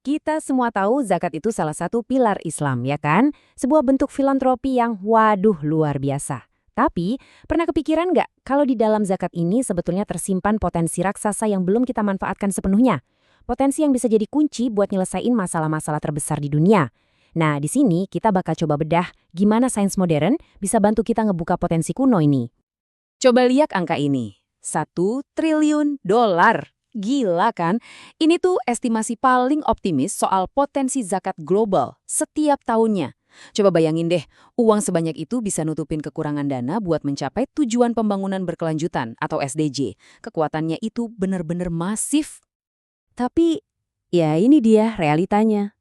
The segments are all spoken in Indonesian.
Kita semua tahu zakat itu salah satu pilar Islam, ya kan? Sebuah bentuk filantropi yang waduh luar biasa. Tapi, pernah kepikiran nggak kalau di dalam zakat ini sebetulnya tersimpan potensi raksasa yang belum kita manfaatkan sepenuhnya? Potensi yang bisa jadi kunci buat nyelesain masalah-masalah terbesar di dunia. Nah, di sini kita bakal coba bedah gimana sains modern bisa bantu kita ngebuka potensi kuno ini. Coba lihat angka ini, 1 triliun dolar. Gila kan? Ini tuh estimasi paling optimis soal potensi zakat global setiap tahunnya. Coba bayangin deh, uang sebanyak itu bisa nutupin kekurangan dana buat mencapai tujuan pembangunan berkelanjutan atau SDG. Kekuatannya itu benar-benar masif. Tapi, ya ini dia realitanya.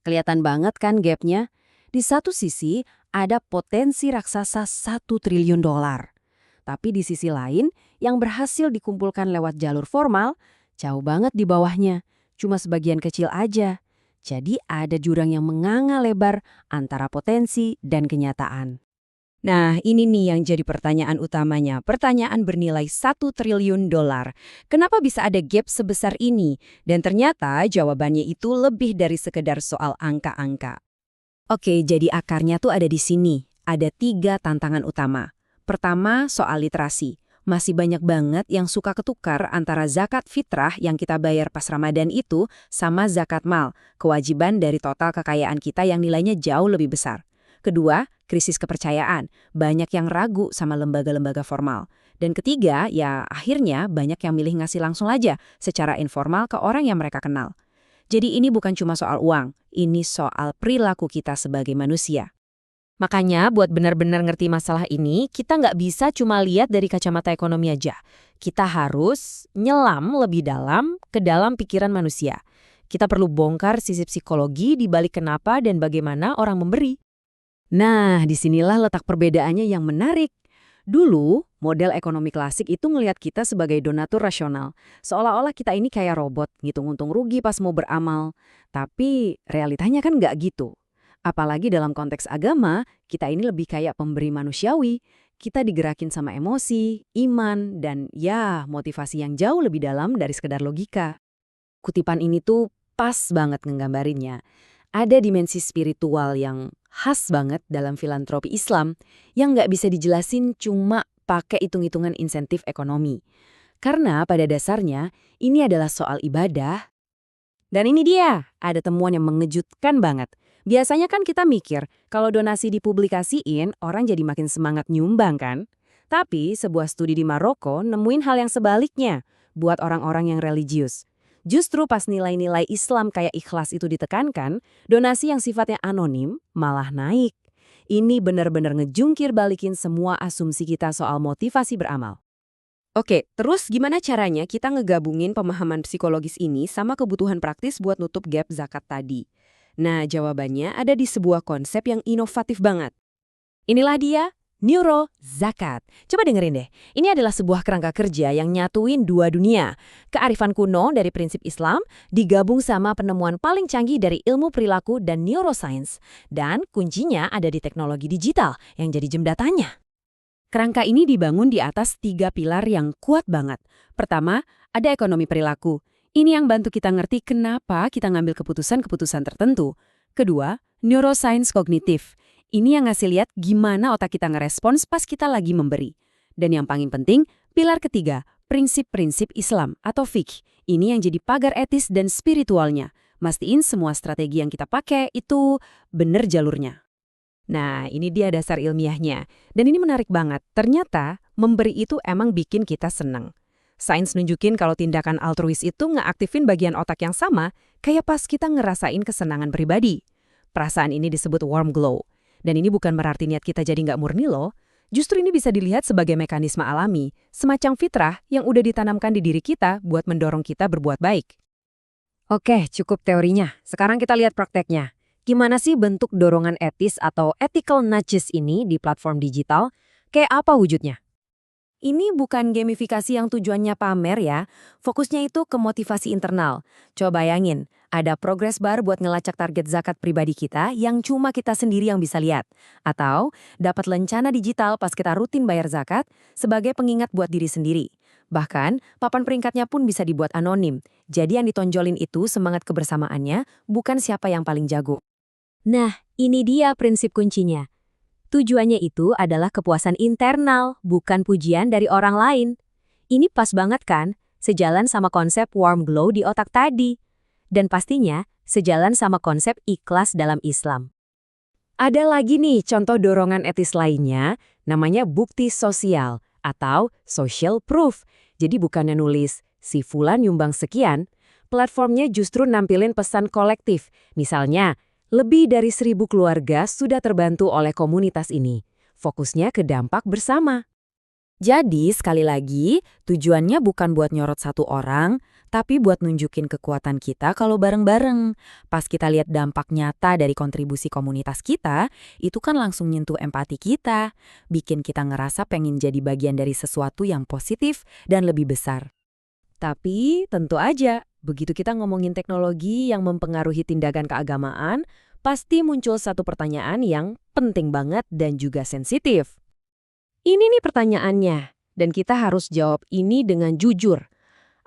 Kelihatan banget kan gapnya? Di satu sisi, ada potensi raksasa 1 triliun dolar. Tapi di sisi lain, yang berhasil dikumpulkan lewat jalur formal, jauh banget di bawahnya, cuma sebagian kecil aja. Jadi ada jurang yang menganga lebar antara potensi dan kenyataan. Nah, ini nih yang jadi pertanyaan utamanya. Pertanyaan bernilai 1 triliun dolar. Kenapa bisa ada gap sebesar ini? Dan ternyata jawabannya itu lebih dari sekedar soal angka-angka. Oke, jadi akarnya tuh ada di sini. Ada 3 tantangan utama. Pertama, soal literasi. Masih banyak banget yang suka ketukar antara zakat fitrah yang kita bayar pas Ramadan itu sama zakat mal, kewajiban dari total kekayaan kita yang nilainya jauh lebih besar. Kedua, krisis kepercayaan. Banyak yang ragu sama lembaga-lembaga formal. Dan ketiga, ya akhirnya banyak yang milih ngasih langsung aja secara informal ke orang yang mereka kenal. Jadi ini bukan cuma soal uang, ini soal perilaku kita sebagai manusia. Makanya buat benar-benar ngerti masalah ini, kita nggak bisa cuma lihat dari kacamata ekonomi aja. Kita harus nyelam lebih dalam ke dalam pikiran manusia. Kita perlu bongkar sisi psikologi di balik kenapa dan bagaimana orang memberi. Nah, disinilah letak perbedaannya yang menarik. Dulu, model ekonomi klasik itu ngelihat kita sebagai donatur rasional. Seolah-olah kita ini kayak robot, ngitung untung rugi pas mau beramal. Tapi realitanya kan nggak gitu. Apalagi dalam konteks agama, kita ini lebih kayak pemberi manusiawi. Kita digerakin sama emosi, iman, dan ya motivasi yang jauh lebih dalam dari sekedar logika. Kutipan ini tuh pas banget nggambarinnya. Ada dimensi spiritual yang khas banget dalam filantropi Islam yang nggak bisa dijelasin cuma pakai hitung-hitungan insentif ekonomi. Karena pada dasarnya ini adalah soal ibadah. Dan ini dia, ada temuan yang mengejutkan banget. Biasanya kan kita mikir, kalau donasi dipublikasiin, orang jadi makin semangat nyumbang kan? Tapi sebuah studi di Maroko nemuin hal yang sebaliknya buat orang-orang yang religius. Justru pas nilai-nilai Islam kayak ikhlas itu ditekankan, donasi yang sifatnya anonim malah naik. Ini benar-benar ngejungkir balikin semua asumsi kita soal motivasi beramal. Oke, terus gimana caranya kita ngegabungin pemahaman psikologis ini sama kebutuhan praktis buat nutup gap zakat tadi? Nah, jawabannya ada di sebuah konsep yang inovatif banget. Inilah dia, neurozakat. Coba dengerin deh, ini adalah sebuah kerangka kerja yang nyatuin dua dunia. Kearifan kuno dari prinsip Islam digabung sama penemuan paling canggih dari ilmu perilaku dan neuroscience. Dan kuncinya ada di teknologi digital yang jadi jembatannya. Kerangka ini dibangun di atas 3 pilar yang kuat banget. Pertama, ada ekonomi perilaku. Ini yang bantu kita ngerti kenapa kita ngambil keputusan-keputusan tertentu. Kedua, neuroscience kognitif. Ini yang ngasih lihat gimana otak kita ngerespons pas kita lagi memberi. Dan yang paling penting, pilar ketiga, prinsip-prinsip Islam atau fiqh. Ini yang jadi pagar etis dan spiritualnya. Mastiin semua strategi yang kita pakai itu bener jalurnya. Nah, ini dia dasar ilmiahnya. Dan ini menarik banget. Ternyata, memberi itu emang bikin kita senang. Sains nunjukin kalau tindakan altruis itu ngeaktifin bagian otak yang sama, kayak pas kita ngerasain kesenangan pribadi. Perasaan ini disebut warm glow. Dan ini bukan berarti niat kita jadi nggak murni loh. Justru ini bisa dilihat sebagai mekanisme alami, semacam fitrah yang udah ditanamkan di diri kita buat mendorong kita berbuat baik. Oke, cukup teorinya. Sekarang kita lihat prakteknya. Gimana sih bentuk dorongan etis atau ethical nudges ini di platform digital? Kayak apa wujudnya? Ini bukan gamifikasi yang tujuannya pamer ya, fokusnya itu ke motivasi internal. Coba bayangin, ada progress bar buat ngelacak target zakat pribadi kita yang cuma kita sendiri yang bisa lihat. Atau dapat lencana digital pas kita rutin bayar zakat sebagai pengingat buat diri sendiri. Bahkan, papan peringkatnya pun bisa dibuat anonim. Jadi yang ditonjolin itu semangat kebersamaannya, bukan siapa yang paling jago. Nah, ini dia prinsip kuncinya. Tujuannya itu adalah kepuasan internal, bukan pujian dari orang lain. Ini pas banget kan, sejalan sama konsep warm glow di otak tadi. Dan pastinya, sejalan sama konsep ikhlas dalam Islam. Ada lagi nih contoh dorongan etis lainnya, namanya bukti sosial atau social proof. Jadi bukannya nulis, si Fulan nyumbang sekian, platformnya justru nampilin pesan kolektif. Misalnya, lebih dari 1.000 keluarga sudah terbantu oleh komunitas ini. Fokusnya ke dampak bersama. Jadi, sekali lagi, tujuannya bukan buat nyorot satu orang, tapi buat nunjukin kekuatan kita kalau bareng-bareng. Pas kita lihat dampak nyata dari kontribusi komunitas kita, itu kan langsung nyentuh empati kita, bikin kita ngerasa pengen jadi bagian dari sesuatu yang positif dan lebih besar. Tapi, tentu aja, begitu kita ngomongin teknologi yang mempengaruhi tindakan keagamaan, pasti muncul satu pertanyaan yang penting banget dan juga sensitif. Ini nih pertanyaannya, dan kita harus jawab ini dengan jujur.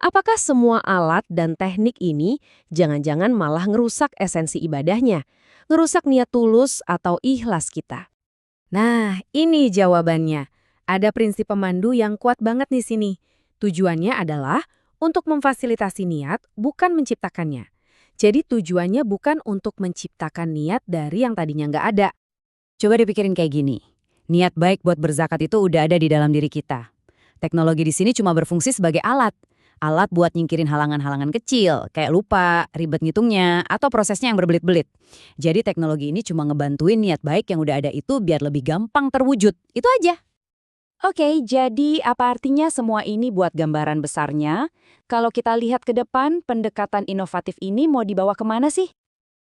Apakah semua alat dan teknik ini jangan-jangan malah ngerusak esensi ibadahnya, ngerusak niat tulus atau ikhlas kita? Nah, ini jawabannya. Ada prinsip pemandu yang kuat banget di sini. Tujuannya adalah untuk memfasilitasi niat, bukan menciptakannya. Jadi tujuannya bukan untuk menciptakan niat dari yang tadinya nggak ada. Coba dipikirin kayak gini. Niat baik buat berzakat itu udah ada di dalam diri kita. Teknologi di sini cuma berfungsi sebagai alat. Alat buat nyingkirin halangan-halangan kecil, kayak lupa, ribet ngitungnya, atau prosesnya yang berbelit-belit. Jadi teknologi ini cuma ngebantuin niat baik yang udah ada itu biar lebih gampang terwujud. Itu aja. Oke, jadi apa artinya semua ini buat gambaran besarnya? Kalau kita lihat ke depan, pendekatan inovatif ini mau dibawa kemana sih?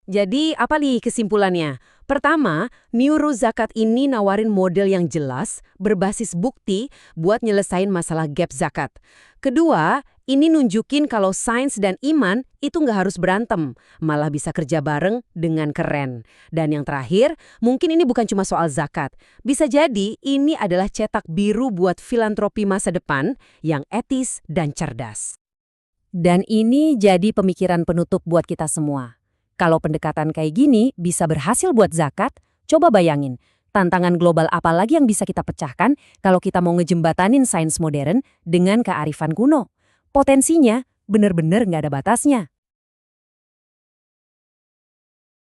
Jadi, apa nih kesimpulannya? Pertama, Neuro Zakat ini nawarin model yang jelas, berbasis bukti buat nyelesain masalah gap zakat. Kedua, ini nunjukin kalau sains dan iman itu nggak harus berantem, malah bisa kerja bareng dengan keren. Dan yang terakhir, mungkin ini bukan cuma soal zakat. Bisa jadi ini adalah cetak biru buat filantropi masa depan yang etis dan cerdas. Dan ini jadi pemikiran penutup buat kita semua. Kalau pendekatan kayak gini bisa berhasil buat zakat, coba bayangin, tantangan global apa lagi yang bisa kita pecahkan kalau kita mau ngejembatanin sains modern dengan kearifan kuno. Potensinya bener-bener nggak ada batasnya.